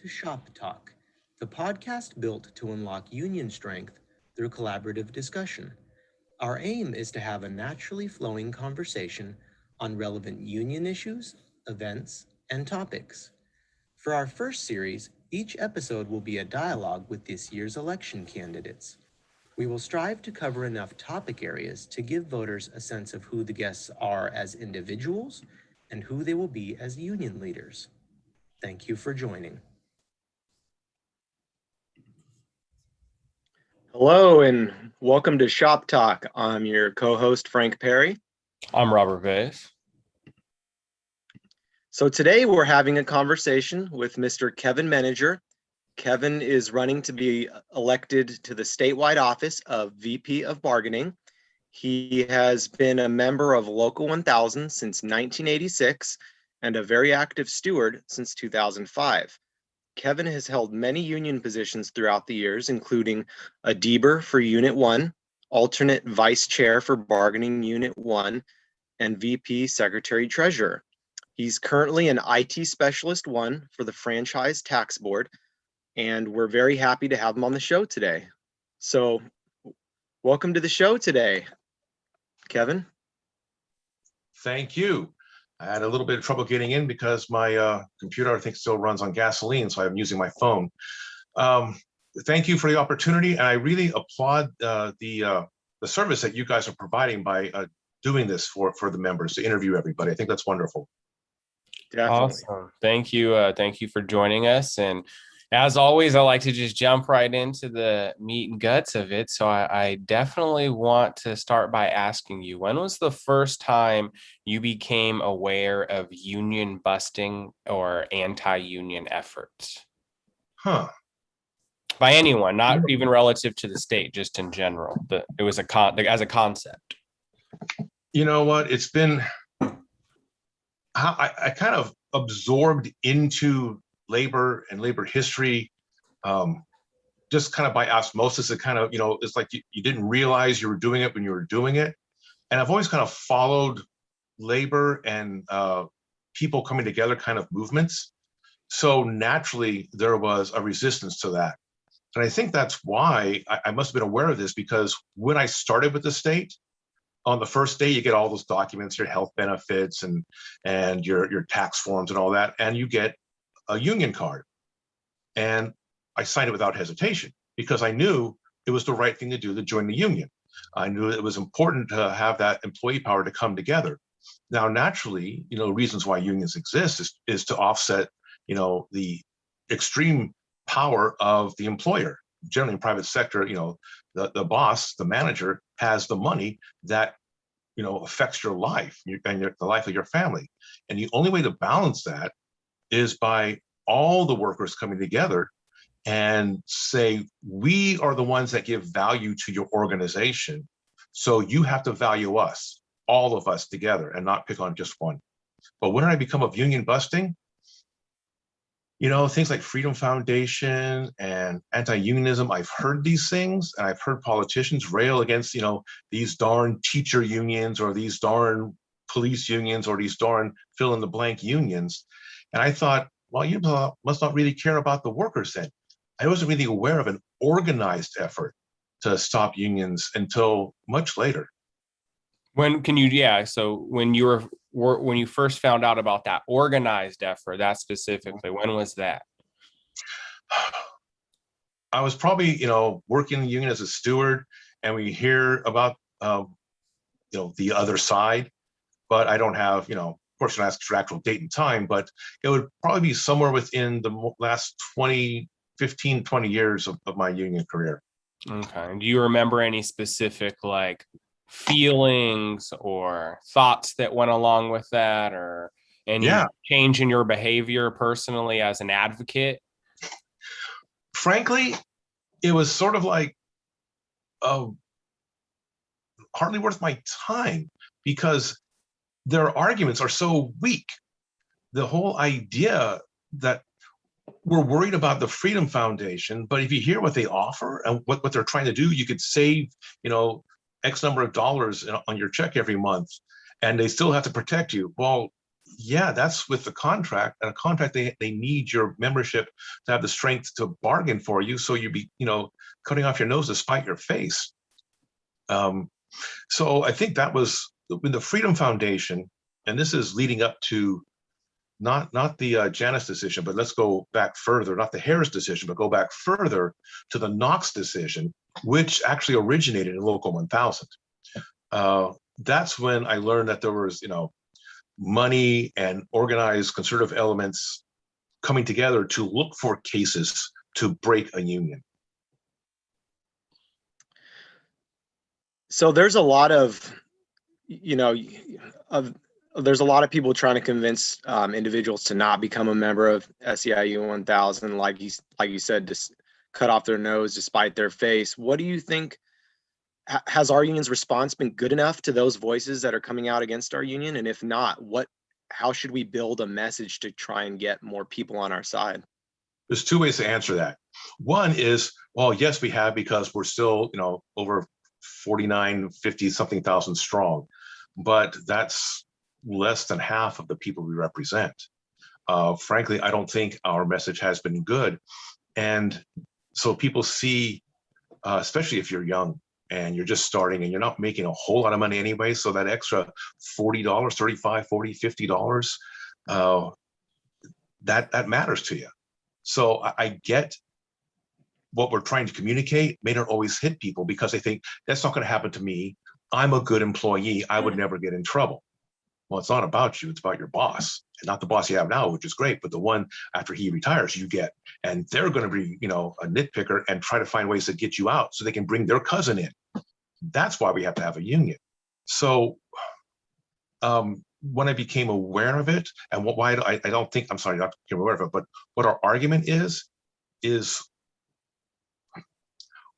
to ShopTalk, the podcast built to unlock union strength through collaborative discussion. Our aim is to have a naturally flowing conversation on relevant union issues, events, and topics. For our first series, each episode will be a dialogue with this year's election candidates. We will strive to cover enough topic areas to give voters a sense of who the guests are as individuals and who they will be as union leaders. Thank you for joining. Hello and welcome to Shop Talk. I'm your co-host, Frank Perry. I'm Robert Vase. So today we're having a conversation with Mr. Kevin Menager. Kevin is running to be elected to the statewide office of VP of Bargaining. He has been a member of Local 1000 since 1986 and a very active steward since 2005. Kevin has held many union positions throughout the years, including a DBER for Unit 1, alternate vice chair for Bargaining Unit 1, and VP Secretary Treasurer. He's currently an IT Specialist 1 for the Franchise Tax Board, and we're very happy to have him on the show today. So, welcome to the show today, Kevin. Thank you. I had a little bit of trouble getting in because my computer, I think, still runs on gasoline, so I'm using my phone. Thank you for the opportunity, and I really applaud the service that you guys are providing by doing this for the members to interview everybody. I think that's wonderful. Definitely. Awesome. Thank you. Thank you for joining us. And as always, I like to just jump right into the meat and guts of it. So I definitely want to start by asking you, when was the first time you became aware of union busting or anti-union efforts? By anyone, not even relative to the state, just in general. It was as a concept. You know what? It's been, I kind of absorbed into labor and labor history, just kind of by osmosis. It kind of, it's like you didn't realize you were doing it when you were doing it. And I've always kind of followed labor and people coming together kind of movements. So naturally, there was a resistance to that. And I think that's why I must have been aware of this, because when I started with the state, on the first day, you get all those documents, your health benefits and your tax forms and all that, and you get a union card. And I signed it without hesitation because I knew it was the right thing to do to join the union. I knew it was important to have that employee power to come together. Now, naturally, reasons why unions exist is to offset, the extreme power of the employer. Generally in private sector, the boss, the manager, has the money that affects your life and the life of your family. And the only way to balance that is by all the workers coming together and say, we are the ones that give value to your organization. So you have to value us, all of us together, and not pick on just one. But when I become of union busting, things like Freedom Foundation and anti-unionism, I've heard these things, and I've heard politicians rail against, these darn teacher unions or these darn police unions or these darn fill in the blank unions. And I thought, well, you must not really care about the workers then. I wasn't really aware of an organized effort to stop unions until much later. So when you first found out about that organized effort, that specifically, when was that? I was probably, working in the union as a steward, and we hear about, the other side, but I don't have, of course, I ask for actual date and time, but it would probably be somewhere within the last 15, 20 years of my union career. Okay. Do you remember any specific, feelings or thoughts that went along with that, or any change in your behavior personally as an advocate? Frankly, it was sort of like hardly worth my time, because their arguments are so weak. The whole idea that we're worried about the Freedom Foundation, but if you hear what they offer and what they're trying to do, you could save, X number of dollars on your check every month, and they still have to protect you. Well, Yeah, that's with the contract. And a contract, they need your membership to have the strength to bargain for you. So you be, cutting off your nose to spite your face. So I think that was in the Freedom Foundation, and this is leading up to not the Janus decision, but let's go back further, not the Harris decision, but go back further to the Knox decision, which actually originated in Local 1000. That's when I learned that there was, money and organized conservative elements coming together to look for cases to break a union. So there's a lot of, there's a lot of people trying to convince individuals to not become a member of SEIU 1000, like you said, just cut off their nose despite their face. What do you think? Has our union's response been good enough to those voices that are coming out against our union? And if not, how should we build a message to try and get more people on our side? There's two ways to answer that. One is, well, yes, we have, because we're still, over 49, 50 something thousand strong, but that's less than half of the people we represent. Frankly, I don't think our message has been good. And so people see, especially if you're young and you're just starting and you're not making a whole lot of money anyway, so that extra $40, $35, $40, $50, that matters to you. So I get what we're trying to communicate may not always hit people because they think that's not going to happen to me. I'm a good employee. I would never get in trouble. Well, it's not about you. It's about your boss, and not the boss you have now, which is great, but the one after he retires you get. And they're going to be, a nitpicker and try to find ways to get you out so they can bring their cousin in. That's why we have to have a union. So when I became aware of it, and why I don't think, I'm sorry, not became aware of it, but what our argument is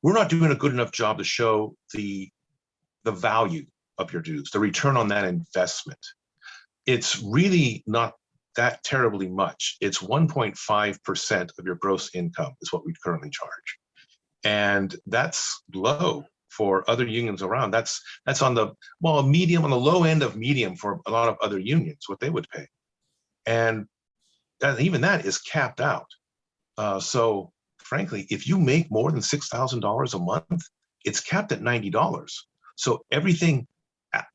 we're not doing a good enough job to show the value of your dues, the return on that investment. It's really not that terribly much. It's 1.5% of your gross income is what we currently charge. And that's low for other unions around. That's on the, medium, on the low end of medium for a lot of other unions, what they would pay. And even that is capped out. So frankly, if you make more than $6,000 a month, it's capped at $90. So everything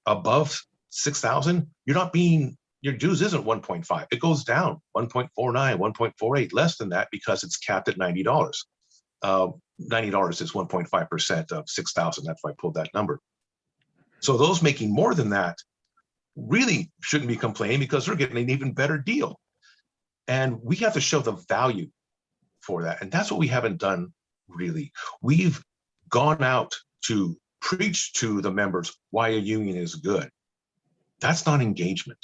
above 6,000, your dues isn't 1.5. It goes down 1.49, 1.48, less than that, because it's capped at $90. $90 is 1.5% of 6,000. That's why I pulled that number. So those making more than that really shouldn't be complaining because they're getting an even better deal. And we have to show the value for that. And that's what we haven't done really. We've gone out to preach to the members why a union is good. That's not engagement.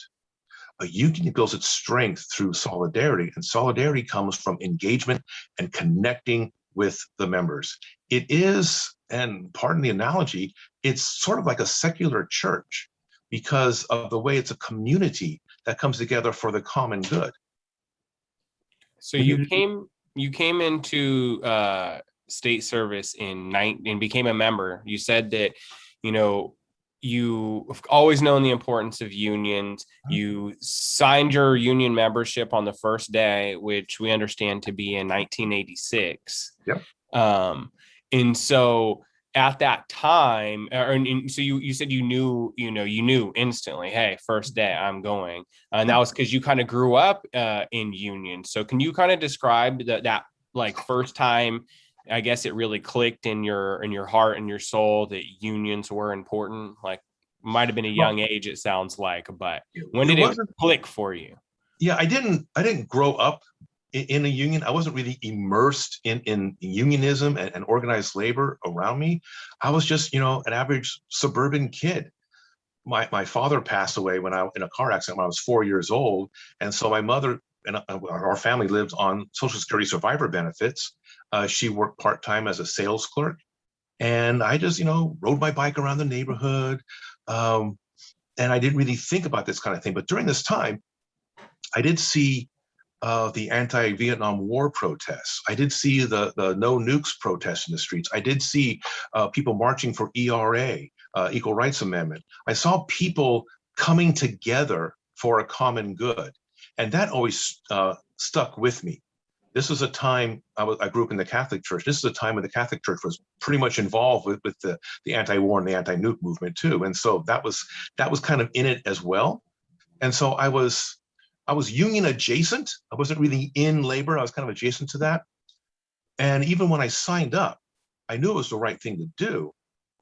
A union builds its strength through solidarity, and solidarity comes from engagement and connecting with the members. It is, and pardon the analogy, it's sort of like a secular church because of the way it's a community that comes together for the common good. So you came into state service and became a member. You said that, you've always known the importance of unions. You signed your union membership on the first day, which we understand to be in 1986. Yep. And so at that time, so you said you knew instantly, hey, first day I'm going. And that was because you kind of grew up in union. So can you kind of describe that like first time, I guess it really clicked in your heart and your soul that unions were important? Like, might have been a young age, it sounds like, but when did it click for you? Yeah, I didn't grow up in a union. I wasn't really immersed in unionism and organized labor around me. I was just, an average suburban kid. My father passed away in a car accident when I was 4 years old. And so my mother and our family lived on Social Security survivor benefits. She worked part-time as a sales clerk. And I just, rode my bike around the neighborhood. And I didn't really think about this kind of thing. But during this time, I did see the anti-Vietnam War protests. I did see the no nukes protests in the streets. I did see people marching for ERA, Equal Rights Amendment. I saw people coming together for a common good. And that always stuck with me. This was a time I grew up in the Catholic Church. This is a time when the Catholic Church was pretty much involved with the anti-war and the anti-nuke movement too. And so that was kind of in it as well. And so I was union adjacent. I wasn't really in labor. I was kind of adjacent to that. And even when I signed up, I knew it was the right thing to do,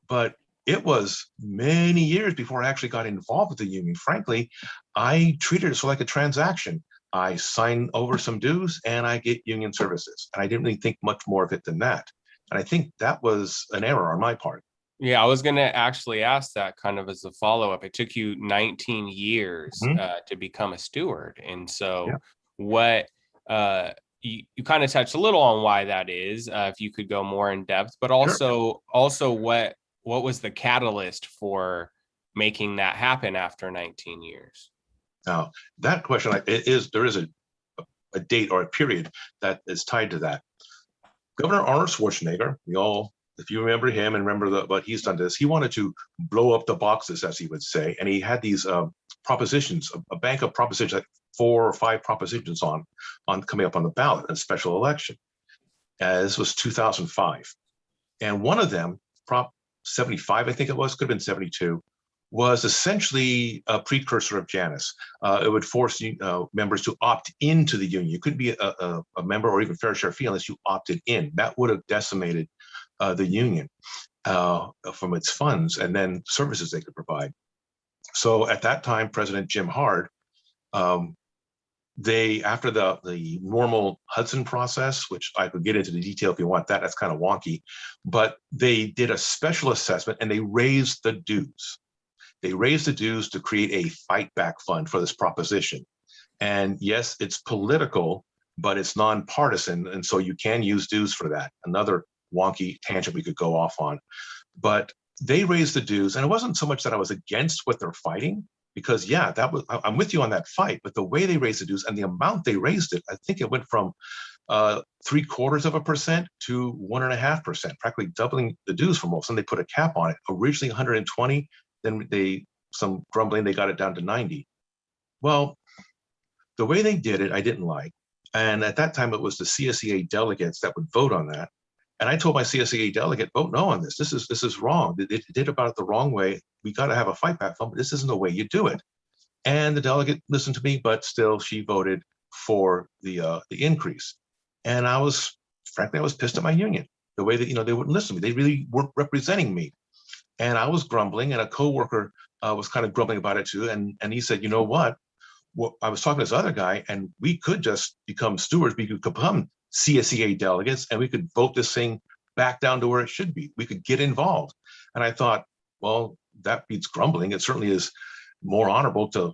but it was many years before I actually got involved with the union. Frankly, I treated it like a transaction. I sign over some dues and I get union services. And I didn't really think much more of it than that. And I think that was an error on my part. Yeah, I was going to actually ask that kind of as a follow-up. It took you 19 years to become a steward. And so what you kind of touched a little on why that is, if you could go more in depth, but also what was the catalyst for making that happen after 19 years? Now, that question, there is a date or a period that is tied to that. Governor Arnold Schwarzenegger, if you remember him and remember what he's done to this, he wanted to blow up the boxes, as he would say. And he had these propositions, a bank of propositions, like 4 or 5 propositions on coming up on the ballot in a special election. This was 2005. And one of them, Prop 75, I think it was, could have been 72, was essentially a precursor of Janus. It would force members to opt into the union. You couldn't be a member or even fair share fee unless you opted in. That would have decimated the union from its funds and then services they could provide. So at that time, President Jim Hard, after the normal Hudson process, which I could get into the detail if you want that's kind of wonky, but they did a special assessment and they raised the dues. They raised the dues to create a fight back fund for this proposition. And yes, it's political, but it's nonpartisan. And so you can use dues for that. Another wonky tangent we could go off on. But they raised the dues. And it wasn't so much that I was against what they're fighting, because I'm with you on that fight, but the way they raised the dues and the amount they raised it, I think it went from 0.75% to 1.5%, practically doubling the dues for most. And they put a cap on it, originally 120. Then some grumbling, they got it down to 90. Well, the way they did it, I didn't like. And at that time, it was the CSEA delegates that would vote on that. And I told my CSEA delegate, vote no on this. This is wrong. They did about it the wrong way. We got to have a fight back fund, but this isn't the way you do it. And the delegate listened to me, but still she voted for the increase. And frankly, I was pissed at my union, the way that, they wouldn't listen to me. They really weren't representing me. And I was grumbling, and a coworker was kind of grumbling about it too. And he said, you know what? Well, I was talking to this other guy, and we could just become stewards. We could become CSEA delegates, and we could vote this thing back down to where it should be. We could get involved. And I thought, well, that beats grumbling. It certainly is more honorable to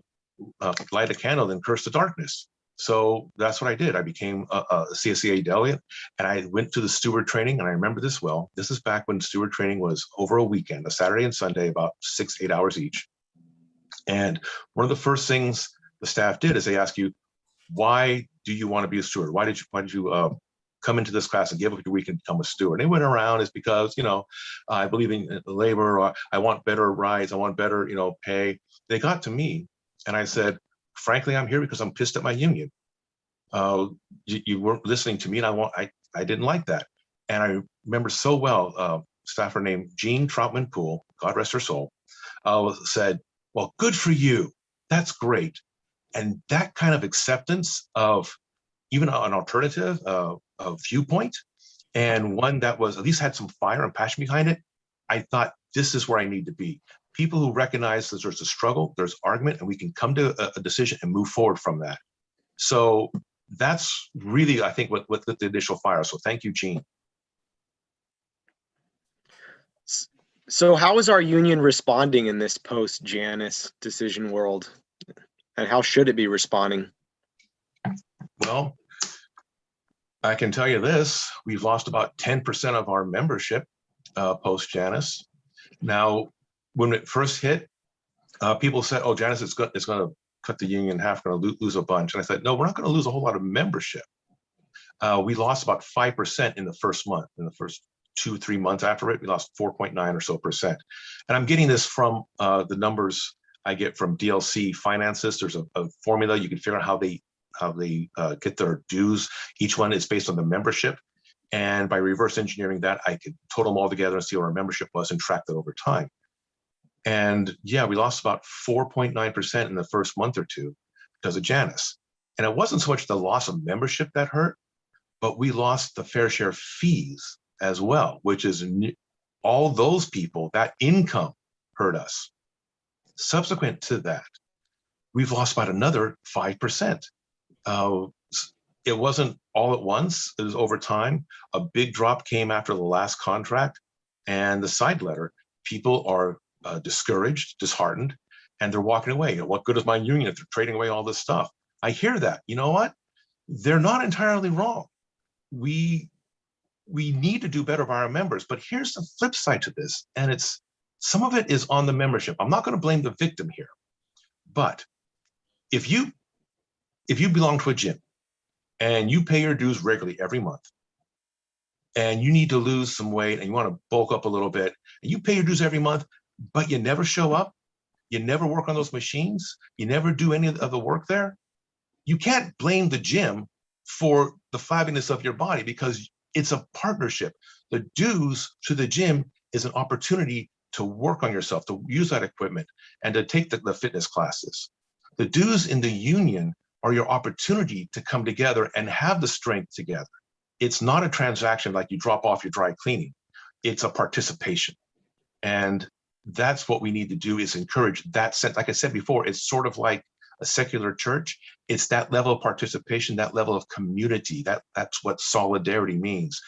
light a candle than curse the darkness. So that's what I did. I became a CSEA delegate, and I went to the steward training. And I remember this well. This is back when steward training was over a weekend, a Saturday and Sunday, about 6-8 hours each. And one of the first things the staff did is they ask you, why do you want to be a steward? Why did you come into this class and give up your week and become a steward? And they went around, it's because, I believe in labor, or I want better rights, I want better, pay. They got to me, and I said, frankly, I'm here because I'm pissed at my union. You weren't listening to me, and I didn't like that. And I remember so well, a staffer named Jean Troutman Poole, God rest her soul, said, well, good for you. That's great. And that kind of acceptance of even an alternative viewpoint, and one that was at least had some fire and passion behind it, I thought, this is where I need to be. People who recognize that there's a struggle, there's argument, and we can come to a decision and move forward from that. So that's really, I think, what the initial fire. So thank you, Gene. So how is our union responding in this post-Janus decision world? And how should it be responding? Well, I can tell you this, we've lost about 10% of our membership post-Janus. Now, when it first hit, people said, oh, Janus is going to cut the union in half, going to lose a bunch. And I said, no, we're not going to lose a whole lot of membership. We lost about 5% in the first month. In the first 2-3 months after it, we lost 4.9 or so percent. And I'm getting this from the numbers I get from DLC Finances. There's a formula you can figure out how they get their dues. Each one is based on the membership. And by reverse engineering that, I could total them all together and see what our membership was and track that over time. And yeah, we lost about 4.9% in the first month or two because of Janice. And it wasn't so much the loss of membership that hurt, but we lost the fair share fees as well, which is all those people, that income hurt us. Subsequent to that, we've lost about another 5%. It wasn't all at once, it was over time. A big drop came after the last contract and the side letter. People are discouraged, disheartened, and they're walking away. What good is my union if they're trading away all this stuff? I hear that. You know what? They're not entirely wrong. We need to do better by our members, but here's the flip side to this, and it's some of it is on the membership. I'm not going to blame the victim here, but if you belong to a gym and you pay your dues regularly every month, and you need to lose some weight and you want to bulk up a little bit, and you pay your dues every month, but you never show up, you never work on those machines, you never do any of the work there, you can't blame the gym for the flabbiness of your body because it's a partnership. The dues to the gym is an opportunity to work on yourself, to use that equipment, and to take the fitness classes. The dues in the union are your opportunity to come together and have the strength together. It's not a transaction like you drop off your dry cleaning. It's a participation. And that's what we need to do, is encourage that sense. Like I said before, it's sort of like a secular church. It's that level of participation, that level of community. That's what solidarity means.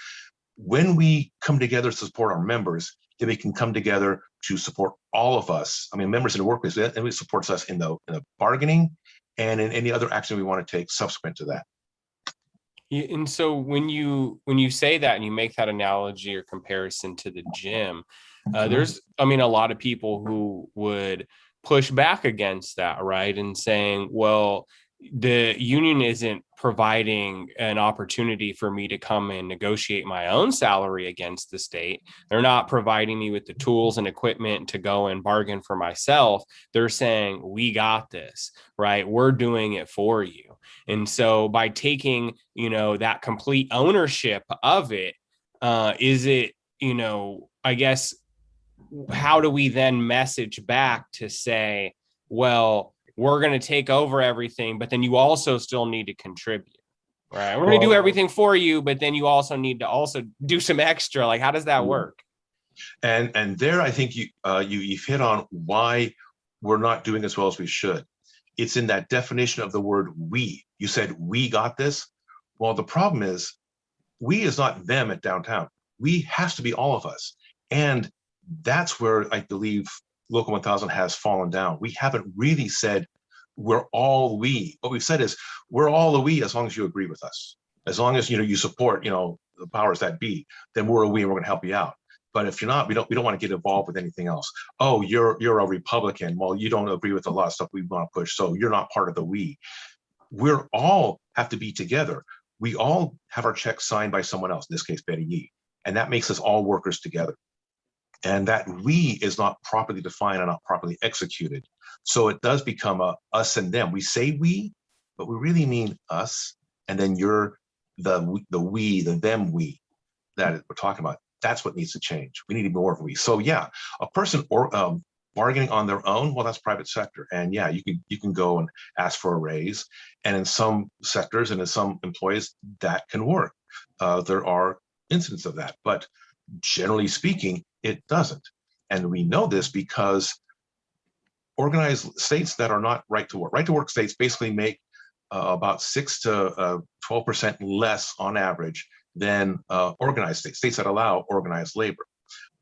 When we come together to support our members, then we can come together to support all of us. I mean, members in the workplace, and it supports us in the bargaining and in any other action we want to take subsequent to that. Yeah, and so when you say that and you make that analogy or comparison to the gym, there's, I mean, a lot of people who would push back against that, right? And saying, well, the union isn't providing an opportunity for me to come and negotiate my own salary against the state. They're not providing me with the tools and equipment to go and bargain for myself. They're saying, we got this, right? We're doing it for you. And so by taking, that complete ownership of it, is it, I guess, how do we then message back to say, well, we're going to take over everything, but then you also still need to contribute, right? We're going to do everything for you, but then you also need to also do some extra. Like, how does that work? And there, I think you've hit on why we're not doing as well as we should. It's in that definition of the word we. You said, we got this. Well, the problem is, we is not them at downtown. We has to be all of us. And that's where I believe Local 1000 has fallen down. We haven't really said we're all we. What we've said is we're all a we as long as you agree with us. As long as you support the powers that be, then we're a we and we're going to help you out. But if you're not, we don't want to get involved with anything else. Oh, you're a Republican. Well, you don't agree with a lot of stuff we want to push, so you're not part of the we. We're all have to be together. We all have our checks signed by someone else, in this case, Betty Yee. And that makes us all workers together. And that we is not properly defined and not properly executed. So it does become a us and them. We say we, but we really mean us. And then you're the we, the them we that we're talking about. That's what needs to change. We need more of we. So yeah, a person bargaining on their own, well, that's private sector. And yeah, you can go and ask for a raise. And in some sectors and in some employees, that can work. There are incidents of that, but generally speaking, it doesn't. And we know this because organized states that are not right to work states basically make about 6 to 12% less on average than organized states that allow organized labor.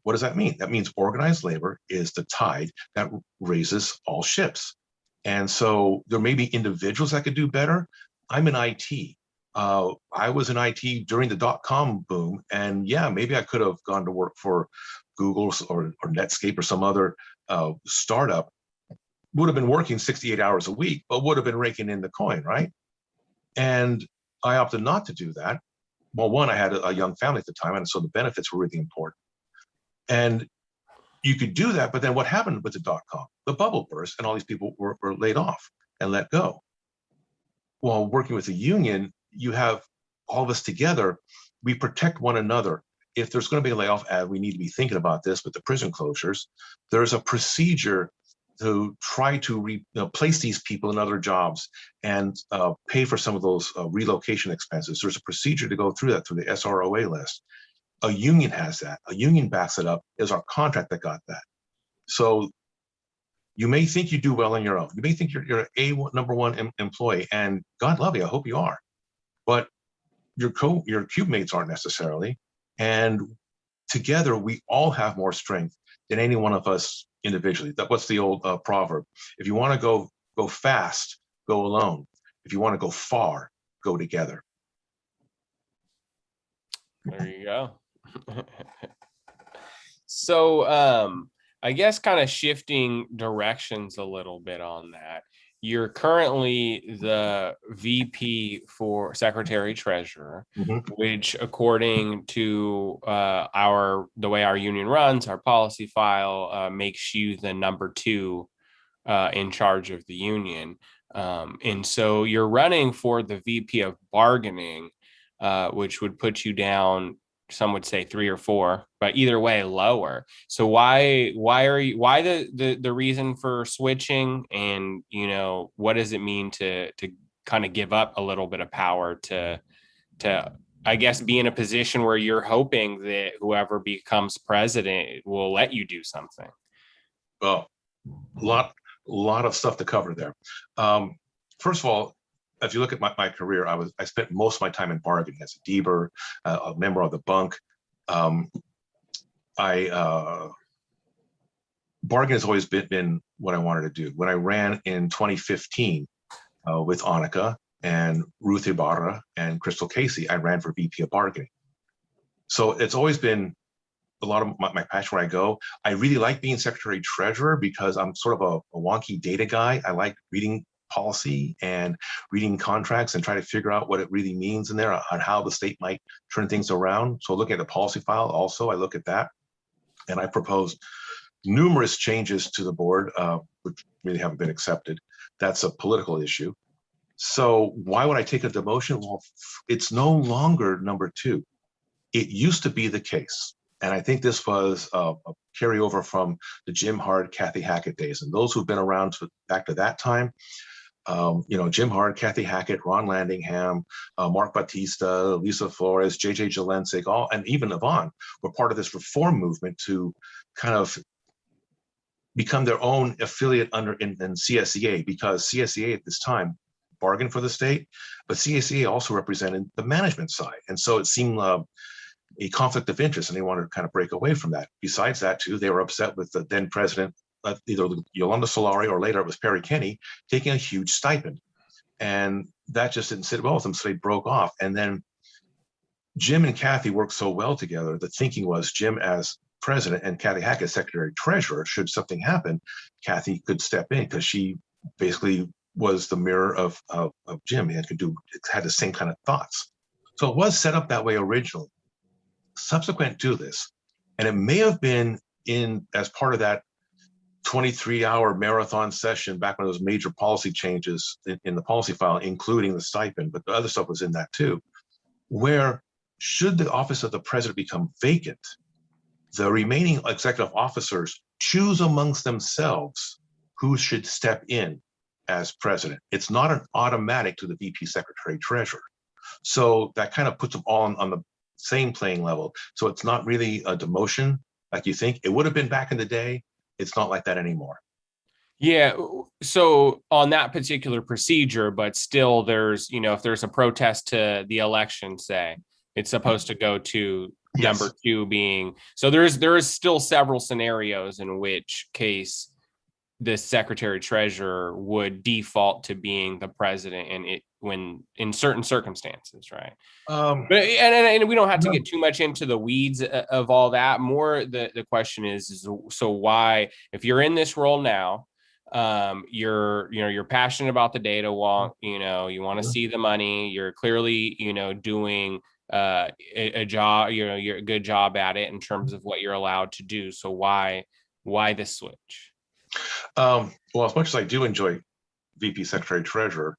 What does that mean? That means organized labor is the tide that raises all ships. And so there may be individuals that could do better. I'm in IT. I was in IT during the .com boom, and yeah, maybe I could have gone to work for Google or Netscape or some other startup. Would have been working 68 hours a week, but would have been raking in the coin, right? And I opted not to do that. Well, one, I had a young family at the time, and so the benefits were really important. And you could do that, but then what happened with the .com? The bubble burst and all these people were laid off and let go. While working with a union, you have all of us together. We protect one another. If there's going to be a layoff, and we need to be thinking about this with the prison closures, there's a procedure to try to place these people in other jobs and pay for some of those relocation expenses. There's a procedure to go through that through the SROA list. A union has that. A union backs it up. Is our contract that got that. So you may think you do well on your own. You may think you're a number one employee, and God love you, I hope you are. But your cube mates aren't necessarily. And together, we all have more strength than any one of us individually. What's the old proverb? If you want to go fast, go alone. If you want to go far, go together. There you go. So I guess kind of shifting directions a little bit on that. You're currently the VP for Secretary Treasurer, which according to the way our union runs, our policy file makes you the number 2 in charge of the union. And so you're running for the VP of bargaining, which would put you down, some would say 3 or 4, but either way lower. So why the reason for switching, and what does it mean to kind of give up a little bit of power to I guess be in a position where you're hoping that whoever becomes president will let you do something? Well, a lot of stuff to cover there. First of all, if you look at my career, I spent most of my time in bargaining as a DBER, a member of the bunk. Bargaining has always been what I wanted to do. When I ran in 2015 with Annika and Ruth Ibarra and Crystal Casey, I ran for VP of bargaining. So it's always been a lot of my passion where I go. I really like being Secretary Treasurer because I'm sort of a wonky data guy. I like reading policy and reading contracts and try to figure out what it really means in there on how the state might turn things around. So looking at the policy file also, I look at that. And I proposed numerous changes to the board, which really haven't been accepted. That's a political issue. So why would I take a demotion? Well, it's no longer number 2. It used to be the case. And I think this was a carryover from the Jim Hart, Kathy Hackett days. And those who've been around back to that time, Jim Hart, Kathy Hackett, Ron Landingham, Mark Batista, Lisa Flores, JJ Jelensik, and even Yvonne were part of this reform movement to kind of become their own affiliate in CSEA, because CSEA at this time bargained for the state, but CSEA also represented the management side. And so it seemed a conflict of interest, and they wanted to kind of break away from that. Besides that, too, they were upset with the then president, either Yolanda Solari or later it was Perry Kenny, taking a huge stipend. And that just didn't sit well with them, so they broke off. And then Jim and Kathy worked so well together. The thinking was Jim as president and Kathy Hackett as secretary treasurer. Should something happen, Kathy could step in because she basically was the mirror of Jim and had the same kind of thoughts. So it was set up that way originally. Subsequent to this, and it may have been as part of that 23-hour marathon session back when there was major policy changes in the policy file, including the stipend, but the other stuff was in that too, where should the office of the president become vacant, the remaining executive officers choose amongst themselves who should step in as president. It's not an automatic to the VP secretary treasurer. So that kind of puts them all on the same playing level. So it's not really a demotion like you think. It would have been back in the day. It's not like that anymore. Yeah. So on that particular procedure, but still there's, if there's a protest to the election, say, it's supposed to go to number 2 being, so there is still several scenarios in which case the secretary treasurer would default to being the president, and when in certain circumstances, right? But and we don't have to get too much into the weeds of all that. More the question is so why, if you're in this role now, you're passionate about the data walk, you want to see the money, you're clearly doing a job, you're a good job at it in terms of what you're allowed to do. So why Why the switch? Well, as much as I do enjoy VP Secretary Treasurer,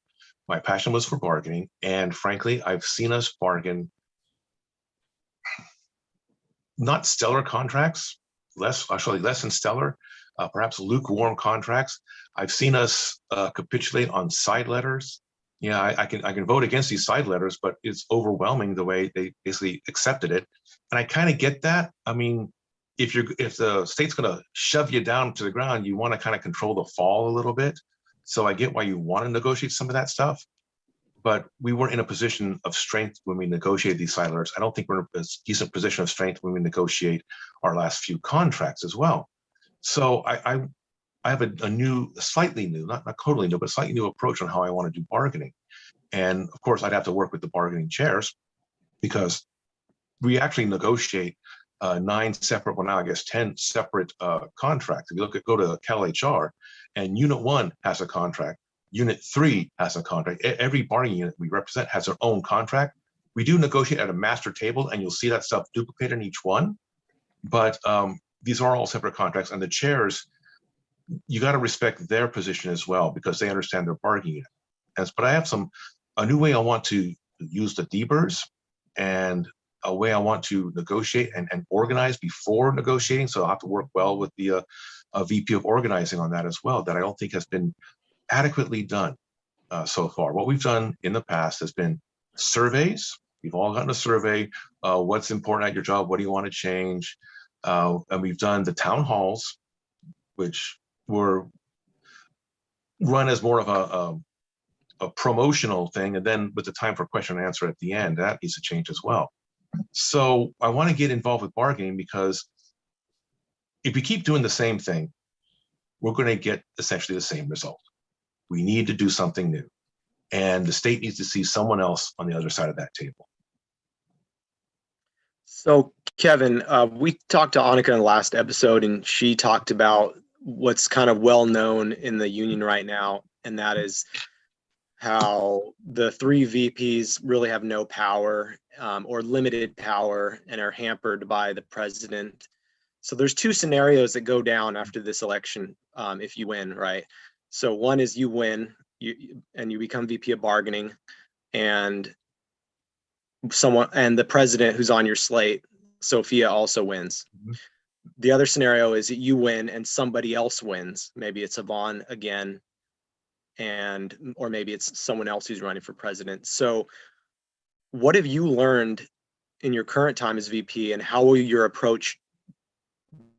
my passion was for bargaining. And frankly, I've seen us bargain not stellar contracts, less than stellar, perhaps lukewarm contracts. I've seen us capitulate on side letters. Yeah, I can vote against these side letters, but it's overwhelming the way they basically accepted it. And I kind of get that. I mean, if the state's going to shove you down to the ground, you want to kind of control the fall a little bit. So I get why you want to negotiate some of that stuff. But we weren't in a position of strength when we negotiated these side letters. I don't think we're in a decent position of strength when we negotiate our last few contracts as well. So I have a new, slightly new, not totally new, but slightly new approach on how I want to do bargaining. And of course, I'd have to work with the bargaining chairs because we actually negotiate 9 separate, well now I guess 10 separate contracts. If you go to CalHR, and Unit 1 has a contract, Unit 3 has a contract. Every bargaining unit we represent has their own contract. We do negotiate at a master table, and you'll see that stuff duplicated in each one. But these are all separate contracts, and the chairs, you got to respect their position as well because they understand their bargaining unit. But I have a new way I want to use the DBERS and a way I want to negotiate and organize before negotiating. So I'll have to work well with the VP of organizing on that as well, that I don't think has been adequately done so far. What we've done in the past has been surveys. We've all gotten a survey. What's important at your job? What do you want to change? And we've done the town halls, which were run as more of a promotional thing. And then with the time for question and answer at the end, that needs to change as well. So I want to get involved with bargaining because if we keep doing the same thing, we're going to get essentially the same result. We need to do something new. And the state needs to see someone else on the other side of that table. So, Kevin, we talked to Annika in the last episode, and she talked about what's kind of well known in the union right now, and that is how the 3 VPs really have no power or limited power and are hampered by the president. So there's 2 scenarios that go down after this election if you win, right? So one is you win, and you become VP of bargaining, and the president who's on your slate, Sophia, also wins. Mm-hmm. The other scenario is that you win and somebody else wins. Maybe it's Yvonne again, or maybe it's someone else who's running for president. So what have you learned in your current time as VP, and how will your approach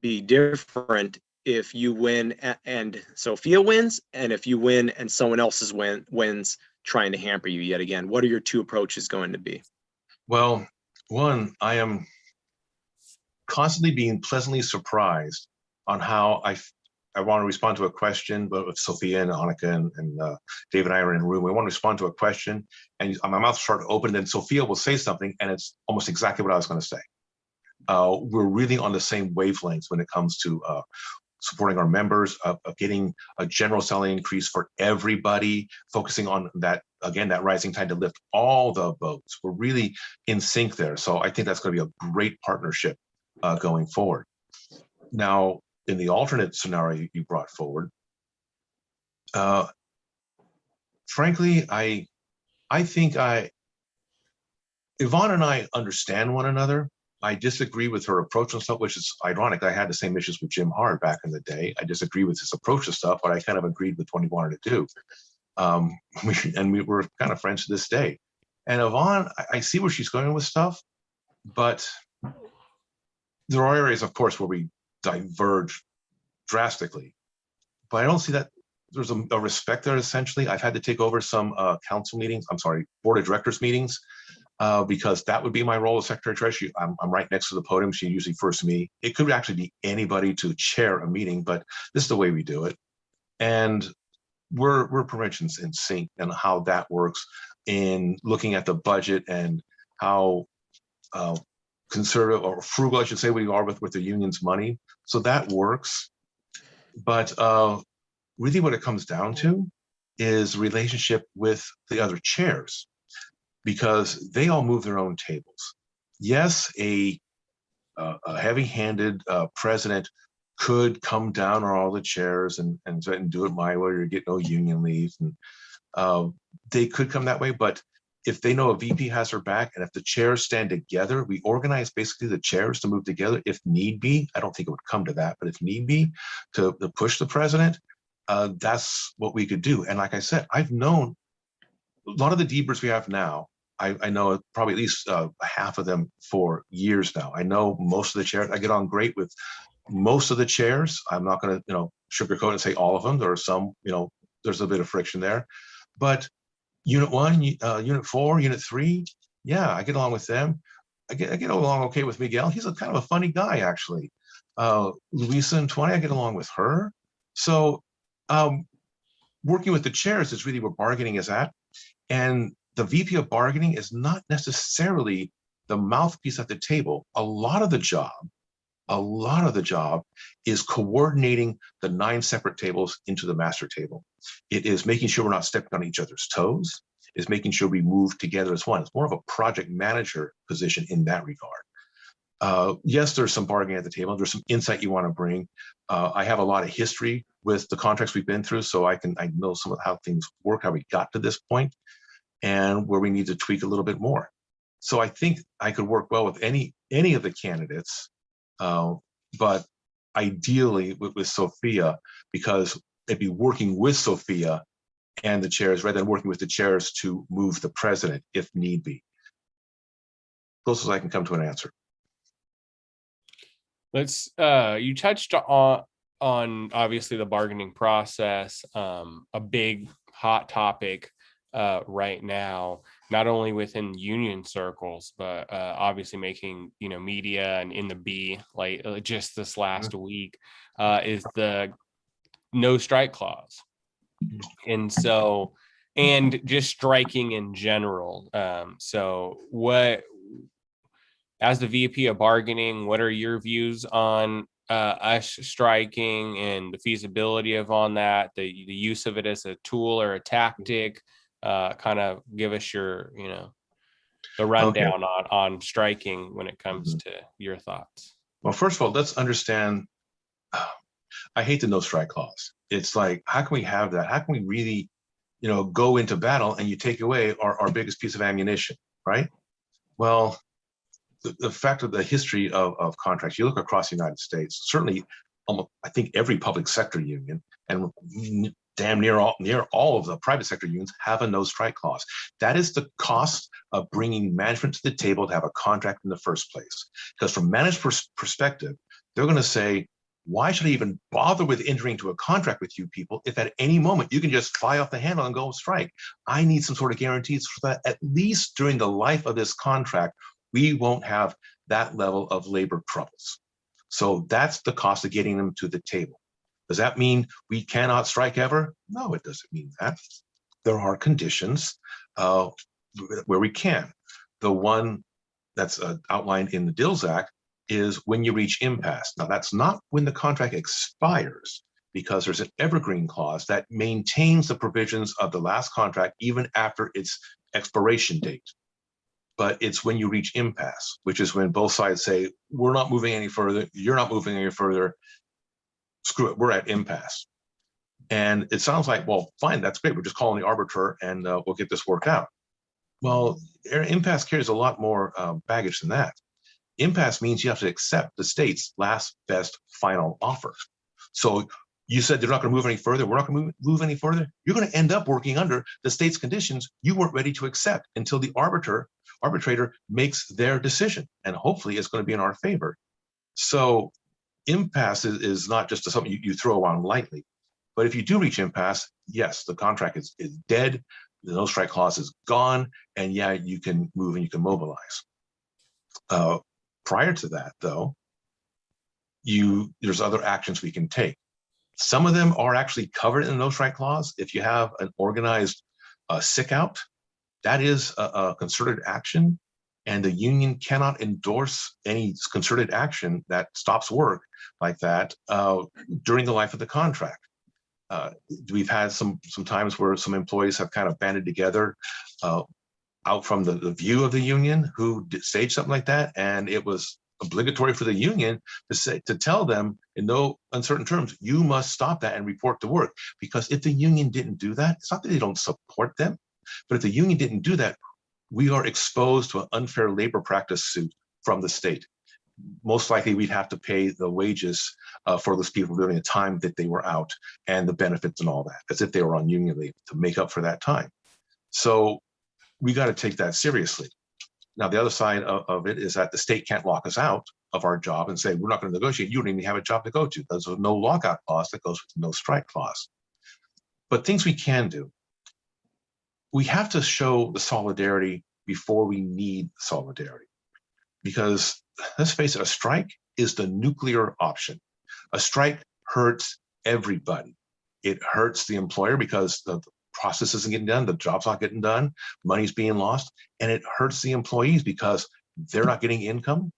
be different if you win and Sophia wins, and if you win and someone else's wins trying to hamper you yet again? What are your 2 approaches going to be? Well, one, I am constantly being pleasantly surprised on how I want to respond to a question, but with Sophia and Annika and Dave and I are in a room, we want to respond to a question, and my mouth starts to open, and then Sophia will say something, and it's almost exactly what I was going to say. We're really on the same wavelengths when it comes to supporting our members, of getting a general salary increase for everybody, focusing on that, again, that rising tide to lift all the boats. We're really in sync there. So I think that's going to be a great partnership going forward. Now, in the alternate scenario you brought forward, frankly, I think Yvonne and I understand one another. I disagree with her approach on stuff, which is ironic. I had the same issues with Jim Hard back in the day. I disagree with his approach to stuff, but I kind of agreed with what he wanted to do. And we were kind of friends to this day. And Yvonne, I see where she's going with stuff, but there are areas, of course, where we diverge drastically. But I don't see that there's a respect there, essentially. I've had to take over some board of directors meetings, because that would be my role as Secretary Treasury. I'm right next to the podium. She usually first me. It could actually be anybody to chair a meeting, but this is the way we do it. And we're pretty much in sync and how that works in looking at the budget and how conservative or frugal, I should say, we are with the union's money. So that works. But really what it comes down to is relationship with the other chairs, because they all move their own tables. Yes, a heavy-handed president could come down on all the chairs and do it my way, or get no union leave. And they could come that way, but if they know a VP has her back, and if the chairs stand together, we organize basically the chairs to move together if need be. I don't think it would come to that, but if need be, to push the president, that's what we could do. And like I said, I've known a lot of the Deebers we have now. I know probably at least half of them for years now. I know most of the chairs. I get on great with most of the chairs. I'm not going to, sugarcoat and say all of them. There are some, there's a bit of friction there, but Unit 1, Unit 4, Unit 3, yeah, I get along with them. I get along okay with Miguel. He's a kind of a funny guy, actually. Luisa and 20, I get along with her. So working with the chairs is really where bargaining is at. And the VP of bargaining is not necessarily the mouthpiece at the table. A lot of the job is coordinating the 9 separate tables into the master table. It is making sure we're not stepping on each other's toes. It's making sure we move together as one. It's more of a project manager position in that regard. Yes, there's some bargaining at the table. There's some insight you want to bring. I have a lot of history with the contracts we've been through, so I know some of how things work, how we got to this point, and where we need to tweak a little bit more. So I think I could work well with any of the candidates. But ideally with Sophia, because it'd be working with Sophia and the chairs rather than working with the chairs to move the president if need be. Close as I can come to an answer. Let's you touched on obviously the bargaining process, a big hot topic right now, not only within union circles, but obviously making media and in the B, like just this last week, is the no strike clause. And so, and just striking in general. So what, as the VP of bargaining, what are your views on us striking and the feasibility of on that, the use of it as a tool or a tactic? Kind of give us your, the rundown on striking when it comes to your thoughts. Well, first of all, let's understand, I hate the no strike clause. It's like, how can we have that? How can we really, go into battle and you take away our biggest piece of ammunition, right? Well, the fact of the history of contracts, you look across the United States, certainly almost, I think every public sector union and damn near all of the private sector unions have a no strike clause. That is the cost of bringing management to the table to have a contract in the first place. Because from management's perspective, they're going to say, why should I even bother with entering into a contract with you people if at any moment you can just fly off the handle and go strike? I need some sort of guarantees for that. At least during the life of this contract, we won't have that level of labor troubles. So that's the cost of getting them to the table. Does that mean we cannot strike ever? No, it doesn't mean that. There are conditions where we can. The one that's outlined in the Dills Act is when you reach impasse. Now, that's not when the contract expires, because there's an evergreen clause that maintains the provisions of the last contract even after its expiration date. But it's when you reach impasse, which is when both sides say, we're not moving any further, you're not moving any further, screw it, we're at impasse. And it sounds like, well, fine, that's great, we're just calling the arbiter and we'll get this worked out. Well, impasse carries a lot more baggage than that. Impasse means you have to accept the state's last best final offer. So you said they're not going to move any further, we're not going to move any further. You're going to end up working under the state's conditions you weren't ready to accept until the arbitrator makes their decision, and hopefully it's going to be in our favor. So impasse is not just something you throw on lightly. But if you do reach impasse, yes, the contract is dead, the no strike clause is gone, and yeah, you can move and you can mobilize. Prior to that, though, there's other actions we can take. Some of them are actually covered in the no strike clause. If you have an organized sick out, that is a concerted action, and the union cannot endorse any concerted action that stops work like that during the life of the contract. We've had some times where some employees have kind of banded together out from the view of the union who staged something like that, and it was obligatory for the union to tell them in no uncertain terms, you must stop that and report to work. Because if the union didn't do that, it's not that they don't support them, but if the union didn't do that, we are exposed to an unfair labor practice suit from the state. Most likely we'd have to pay the wages for those people during the time that they were out and the benefits and all that, as if they were on union leave, to make up for that time. So we got to take that seriously. Now, the other side of it is that the state can't lock us out of our job and say, we're not going to negotiate. You don't even have a job to go to. There's a no lockout clause that goes with the no strike clause. But things we can do. We have to show the solidarity before we need solidarity. Because let's face it, a strike is the nuclear option. A strike hurts everybody. It hurts the employer because the process isn't getting done, the job's not getting done, money's being lost, and it hurts the employees because they're not getting income,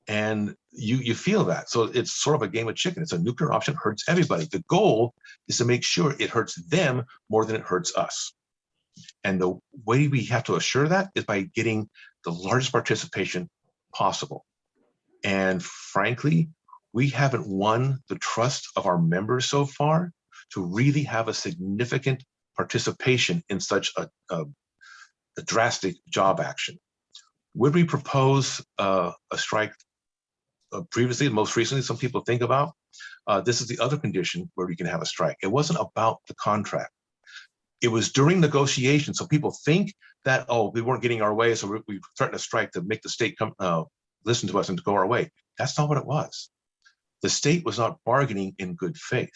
and you feel that. So it's sort of a game of chicken. It's a nuclear option, hurts everybody. The goal is to make sure it hurts them more than it hurts us. And the way we have to assure that is by getting the largest participation possible. And frankly, we haven't won the trust of our members so far to really have a significant participation in such a drastic job action. Would we propose a strike previously, most recently, some people think about? This is the other condition where we can have a strike. It wasn't about the contract. It was during negotiations. So people think that, oh, we weren't getting our way, so we threatened a strike to make the state come listen to us and to go our way. That's not what it was. The state was not bargaining in good faith.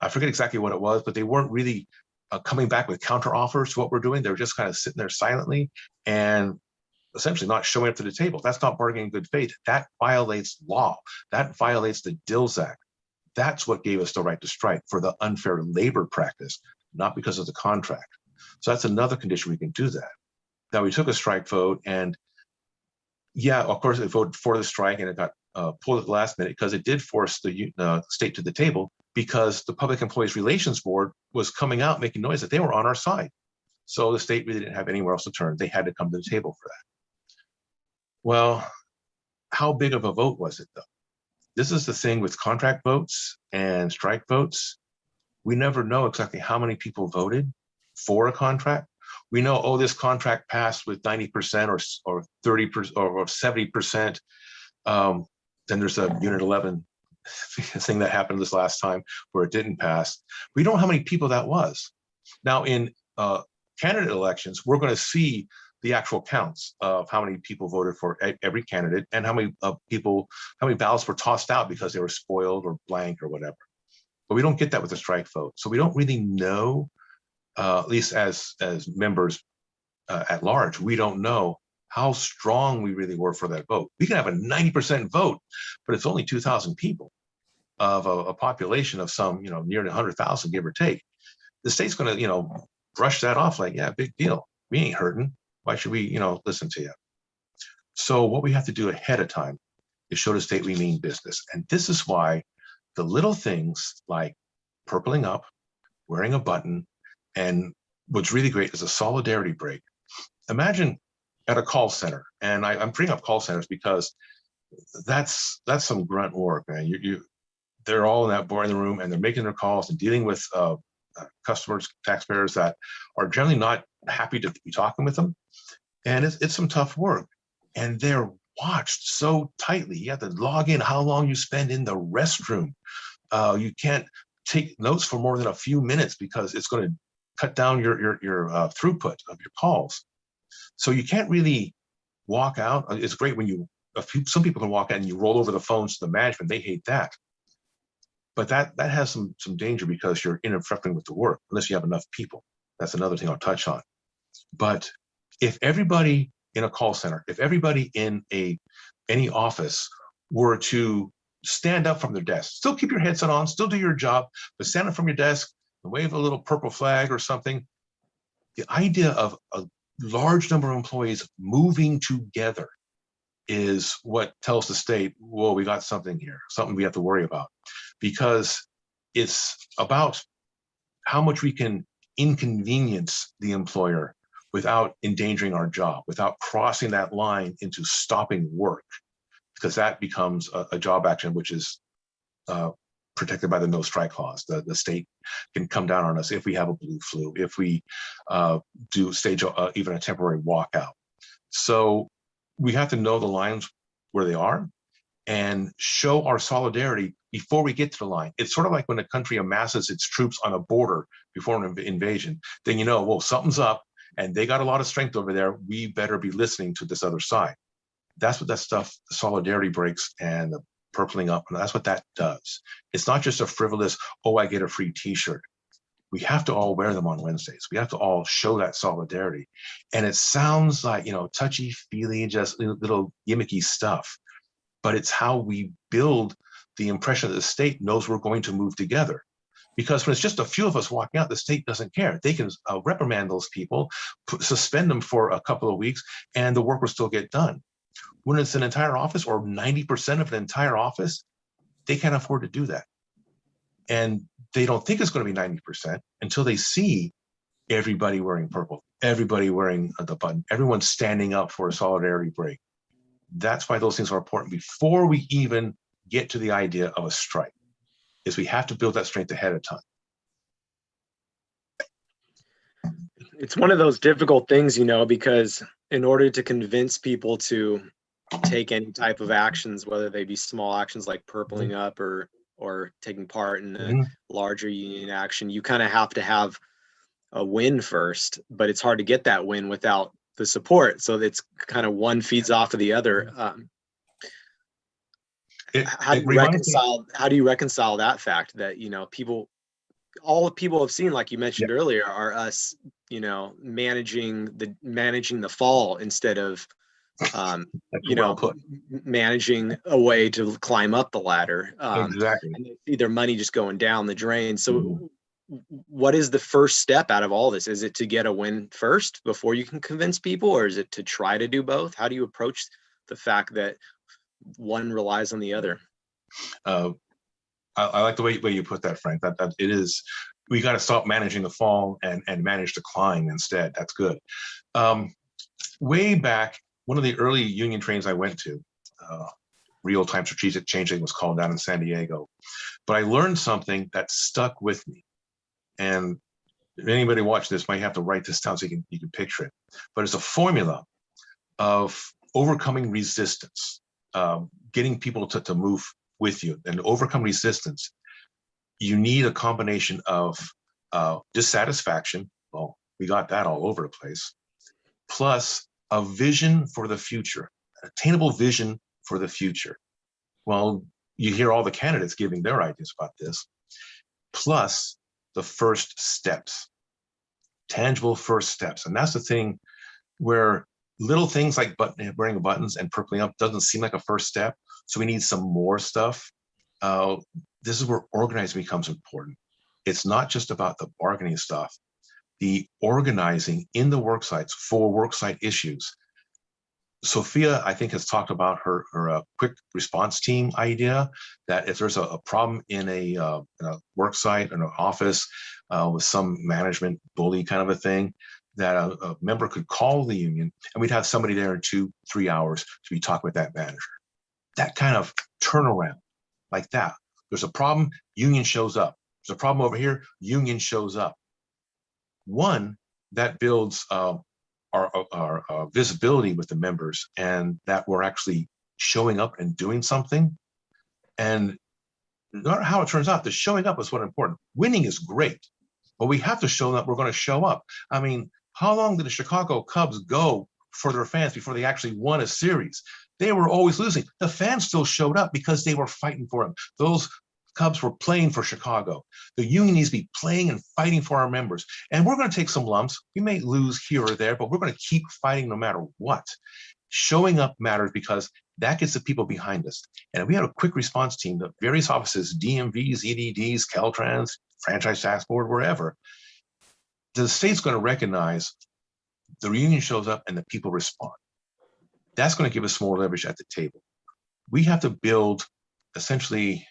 I forget exactly what it was, but they weren't really coming back with counter offers to what we're doing. They were just kind of sitting there silently and essentially not showing up to the table. That's not bargaining in good faith. That violates law. That violates the Dills Act. That's what gave us the right to strike, for the unfair labor practice, not because of the contract. So that's another condition we can do that. Now, we took a strike vote, and yeah, of course, it voted for the strike, and it got pulled at the last minute because it did force the state to the table, because the Public Employees Relations Board was coming out making noise that they were on our side. So the state really didn't have anywhere else to turn. They had to come to the table for that. Well, how big of a vote was it, though? This is the thing with contract votes and strike votes. We never know exactly how many people voted for a contract. We know, oh, this contract passed with 90% or 30% or 70%. Then there's a Unit 11 thing that happened this last time where it didn't pass. We don't know how many people that was. Now, in candidate elections, we're going to see the actual counts of how many people voted for every candidate and how many ballots were tossed out because they were spoiled or blank or whatever. But we don't get that with the strike vote. So we don't really know, at least as members at large, we don't know how strong we really were for that vote. We can have a 90% vote, but it's only 2,000 people of a population of some, near 100,000, give or take. The state's going to, brush that off like, yeah, big deal. We ain't hurting. Why should we, listen to you? So what we have to do ahead of time is show the state we mean business. And this is why the little things like purpling up, wearing a button, and what's really great is a solidarity break. Imagine at a call center, and I'm bringing up call centers because that's some grunt work, man. They're all in that boring room and they're making their calls and dealing with customers, taxpayers that are generally not happy to be talking with them. And it's some tough work. And they're watched so tightly. You have to log in how long you spend in the restroom. You can't take notes for more than a few minutes because it's going to cut down your throughput of your calls. So you can't really walk out. It's great when some people can walk out and you roll over the phones to the management. They hate that. But that has some danger because you're interfering with the work unless you have enough people. That's another thing I'll touch on. But if everybody in a call center, if everybody in any office were to stand up from their desk, still keep your headset on, still do your job, but stand up from your desk and wave a little purple flag or something, the idea of a large number of employees moving together is what tells the state, whoa, we got something here, something we have to worry about. Because it's about how much we can inconvenience the employer without endangering our job, without crossing that line into stopping work, because that becomes a job action which is protected by the no strike clause. The state can come down on us if we have a blue flu, if we do stage even a temporary walkout. So we have to know the lines where they are and show our solidarity before we get to the line. It's sort of like when a country amasses its troops on a border before an invasion. Then you know, well, something's up and they got a lot of strength over there. We better be listening to this other side. That's what that stuff, the solidarity breaks and the purpling up, and that's what that does. It's not just a frivolous, oh, I get a free t-shirt. We have to all wear them on Wednesdays. We have to all show that solidarity. And it sounds like, you know, touchy-feely, just little gimmicky stuff, but it's how we build the impression that the state knows we're going to move together. Because when it's just a few of us walking out, the state doesn't care. They can reprimand those people, suspend them for a couple of weeks, and the work will still get done. When it's an entire office or 90% of an entire office, they can't afford to do that. And they don't think it's going to be 90% until they see everybody wearing purple, everybody wearing the button, everyone standing up for a solidarity break. That's why those things are important before we even get to the idea of a strike, is we have to build that strength ahead of time. It's one of those difficult things, you know, because in order to convince people to take any type of actions, whether they be small actions like purpling up or taking part in a larger union action, you kind of have to have a win first, but it's hard to get that win without the support. So it's kind of one feeds off of the other. How do you reconcile that fact that, you know, all the people have seen, like you mentioned earlier, are us, you know, managing the fall instead of, you know, managing a way to climb up the ladder. Exactly. And they see their money just going down the drain. So what is the first step out of all this? Is it to get a win first before you can convince people, or is it to try to do both? How do you approach the fact that one relies on the other? I like the way you put that, Frank. That it is, we got to stop managing the fall and manage the climb instead. That's good. Way back, one of the early union trainings I went to, real-time strategic changing was called down in San Diego. But I learned something that stuck with me. And if anybody watching this might have to write this down so you can picture it. But it's a formula of overcoming resistance, getting people to move with you. And to overcome resistance, you need a combination of dissatisfaction. Well, we got that all over the place. Plus a vision for the future, an attainable vision for the future. Well, you hear all the candidates giving their ideas about this. Plus the first steps, tangible first steps. And that's the thing where little things like wearing buttons and purpling up doesn't seem like a first step. So we need some more stuff. This is where organizing becomes important. It's not just about the bargaining stuff, the organizing in the work sites for worksite issues. Sophia, I think, has talked about her quick response team idea, that if there's a problem in a work site, in an office with some management bully kind of a thing, that a member could call the union and we'd have somebody there in 2-3 hours to be talking with that manager. That kind of turnaround like that. There's a problem, union shows up. There's a problem over here, union shows up. One, that builds our visibility with the members, and that we're actually showing up and doing something. And no matter how it turns out, the showing up is what's important. Winning is great, but we have to show that we're going to show up. I mean, how long did the Chicago Cubs go for their fans before they actually won a series? They were always losing. The fans still showed up because they were fighting for them. Those Cubs were playing for Chicago. The union needs to be playing and fighting for our members. And we're going to take some lumps. We may lose here or there, but we're going to keep fighting no matter what. Showing up matters because that gets the people behind us. And if we had a quick response team, the various offices, DMVs, EDDs, Caltrans, Franchise Task Board, wherever, the state's going to recognize the union shows up and the people respond. That's going to give us more leverage at the table. We have to build essentially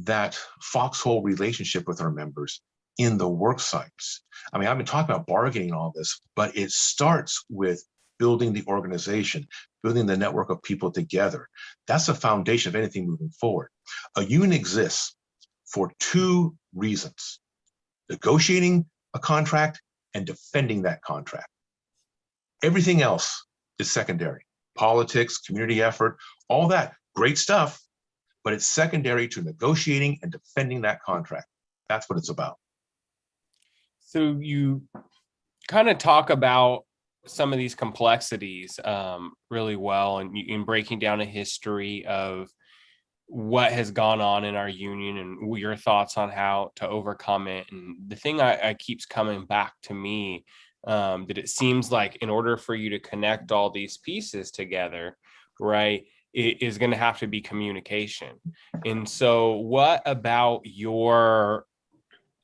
that foxhole relationship with our members in the work sites. I mean, I've been talking about bargaining and all this, but it starts with building the organization, building the network of people together. That's the foundation of anything moving forward. A union exists for two reasons: negotiating a contract and defending that contract. Everything else is secondary. Politics, community effort, all that great stuff, but it's secondary to negotiating and defending that contract. That's what it's about. So you kind of talk about some of these complexities really well, and in breaking down a history of what has gone on in our union and your thoughts on how to overcome it. And the thing I keeps coming back to me, that it seems like in order for you to connect all these pieces together, right, it is going to have to be communication. And so what about your,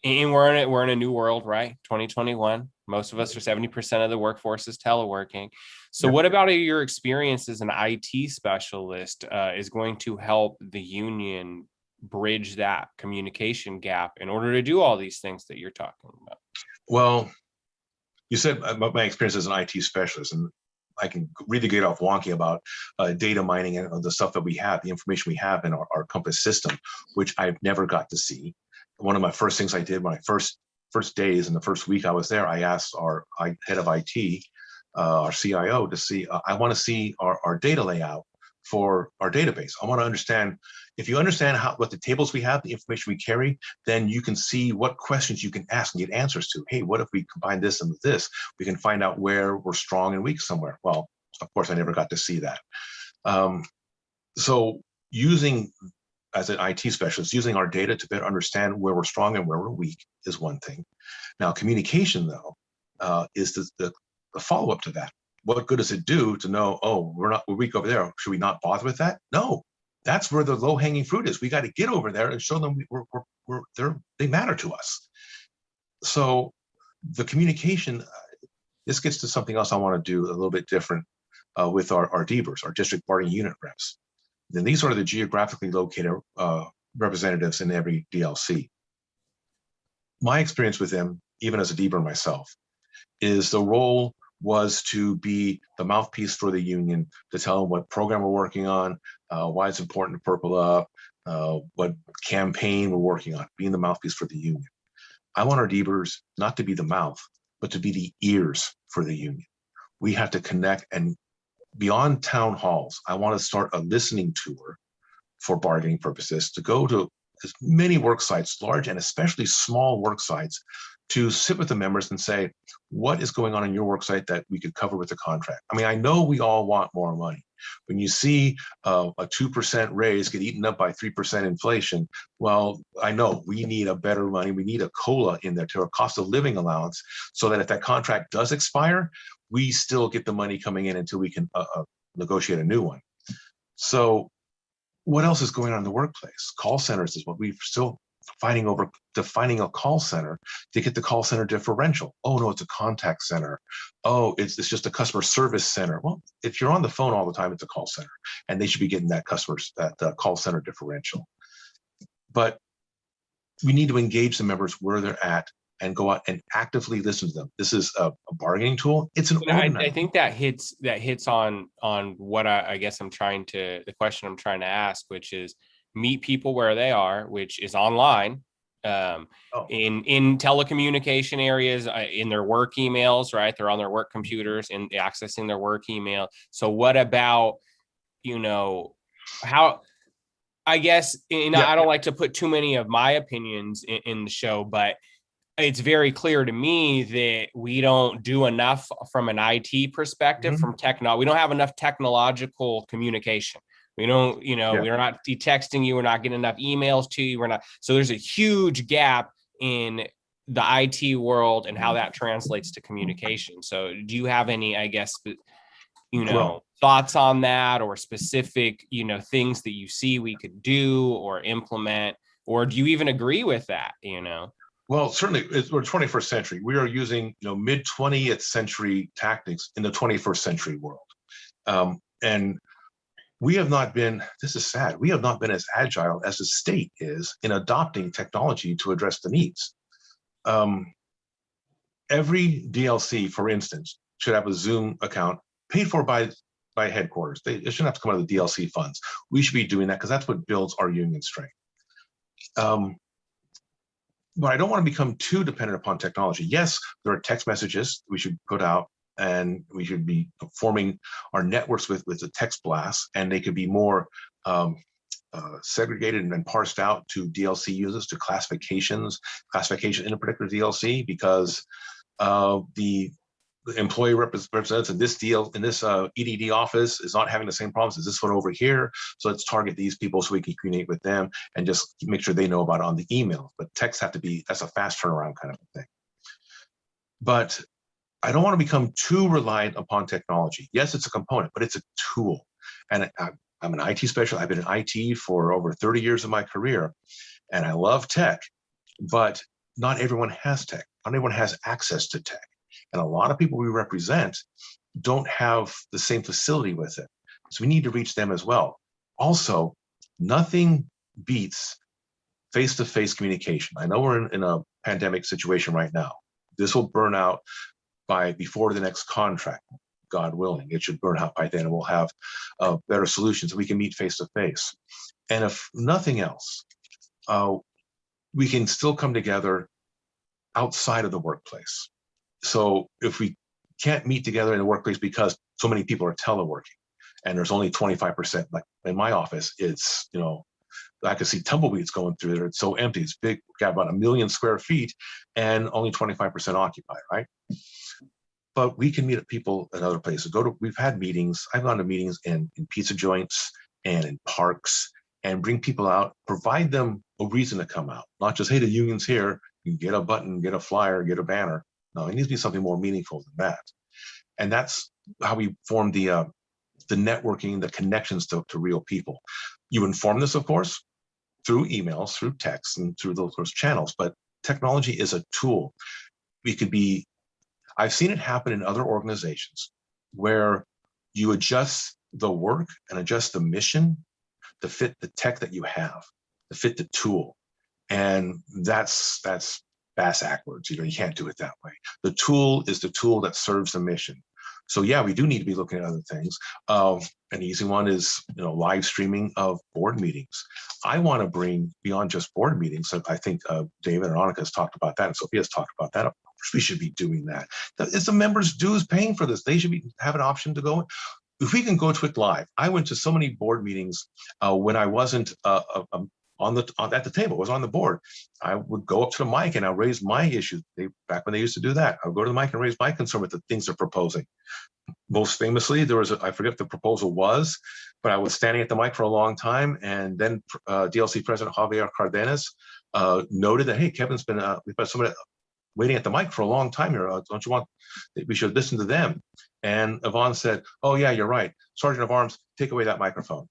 and we're in a new world, right? 2021. Most of us are 70% of the workforce is teleworking. So Yep. what about your experience as an IT specialist is going to help the union bridge that communication gap in order to do all these things that you're talking about? Well, you said my experience as an IT specialist, and I can really get off wonky about data mining and the stuff that we have, the information we have in our Compass system, which I've never got to see. One of my first things I did when I first days in the first week I was there, I asked our head of IT, our CIO, to see, I want to see our data layout for our database. I want to understand, if you understand what the tables we have, the information we carry, then you can see what questions you can ask and get answers to. Hey, what if we combine this and this? We can find out where we're strong and weak somewhere. Well, of course, I never got to see that. So using, as an IT specialist, using our data to better understand where we're strong and where we're weak is one thing. Now, communication, though, is the follow-up to that. What good does it do to know, oh, we're weak over there, should we not bother with that? No, that's where the low-hanging fruit is. We got to get over there and show them they matter to us. So the communication, this gets to something else I want to do a little bit different with our DBRs, our district bargaining unit reps. Then these are the geographically located representatives in every DLC. My experience with them, even as a DBR myself, is the role was to be the mouthpiece for the union, to tell them what program we're working on, why it's important to purple up, what campaign we're working on, being the mouthpiece for the union. I want our DBRs not to be the mouth, but to be the ears for the union. We have to connect, and beyond town halls, I want to start a listening tour for bargaining purposes, to go to as many work sites, large and especially small work sites, to sit with the members and say, what is going on in your work site that we could cover with the contract? I mean, I know we all want more money. When you see a 2% raise get eaten up by 3% inflation, well, I know we need a better money. We need a COLA in there, to a cost of living allowance, so that if that contract does expire, we still get the money coming in until we can negotiate a new one. So what else is going on in the workplace? Call centers is what we're still fighting over, defining a call center to get the call center differential. Oh no, it's a contact center. Oh, it's just a customer service center. Well, if you're on the phone all the time, it's a call center, and they should be getting that call center differential. But we need to engage the members where they're at and go out and actively listen to them. This is a bargaining tool. It's an organizer. I think that hits on what I guess the question I'm trying to ask, which is meet people where they are, which is online, in telecommunication areas, in their work emails, right? They're on their work computers and accessing their work email. So what about, how, I guess, I don't like to put too many of my opinions in the show, but it's very clear to me that we don't do enough from an IT perspective, from we don't have enough technological communication. We don't, we're not texting you. We're not getting enough emails to you. So there's a huge gap in the IT world and how that translates to communication. So do you have any, I guess, thoughts on that, or specific, things that you see we could do or implement, or do you even agree with that, Well, certainly, we're 21st century. We are using, mid 20th century tactics in the 21st century world. And we have not been, this is sad, we have not been as agile as the state is in adopting technology to address the needs. every DLC, for instance, should have a Zoom account paid for by headquarters. It shouldn't have to come out of the DLC funds. We should be doing that because that's what builds our union strength. But I don't want to become too dependent upon technology. Yes, there are text messages we should put out, and we should be forming our networks with the text blasts, and they could be more segregated and then parsed out to DLC users, to classification in a particular DLC, because the employee represents in this EDD office is not having the same problems as this one over here. So let's target these people so we can communicate with them and just make sure they know about it on the email. But texts have to be, that's a fast turnaround kind of a thing. But I don't want to become too reliant upon technology. Yes, it's a component, but it's a tool. And I'm an IT specialist. I've been in IT for over 30 years of my career, and I love tech, but not everyone has tech. Not everyone has access to tech. And a lot of people we represent don't have the same facility with it. So we need to reach them as well. Also, nothing beats face-to-face communication. I know we're in a pandemic situation right now. This will burn out before the next contract, God willing. It should burn out by then, and we'll have better solutions. We can meet face-to-face. And if nothing else, we can still come together outside of the workplace. So if we can't meet together in the workplace because so many people are teleworking and there's only 25%, like in my office, it's, I could see tumbleweeds going through there. It's so empty. It's big. We've got about 1 million square feet and only 25% occupied, right? But we can meet at people at other places. We've had meetings. I've gone to meetings in pizza joints and in parks, and bring people out, provide them a reason to come out. Not just, hey, the union's here, you get a button, get a flyer, get a banner. No, it needs to be something more meaningful than that. And that's how we form the networking, the connections to real people. You inform this, of course, through emails, through text, and through those channels, but technology is a tool. I've seen it happen in other organizations where you adjust the work and adjust the mission to fit the tech that you have, to fit the tool. And that's bass backwards. You can't do it that way. The tool is the tool that serves the mission. So yeah, we do need to be looking at other things. An easy one is live streaming of board meetings. I want to bring beyond just board meetings. I think David and Annika has talked about that, and Sophia's talked about that. Of course, we should be doing that. It's the members' dues paying for this. They should have an option to go. If we can go to it live. I went to so many board meetings when I wasn't at the table, I was on the board. I would go up to the mic and I'll raise my issues. Back when they used to do that, I'll go to the mic and raise my concern with the things they're proposing. Most famously, I forget what the proposal was, but I was standing at the mic for a long time, and then DLC President Javier Cardenas noted that, hey, Kevin's been, we've got somebody waiting at the mic for a long time here. Don't you want, we should listen to them? And Yvonne said, oh yeah, you're right. Sergeant of Arms, take away that microphone.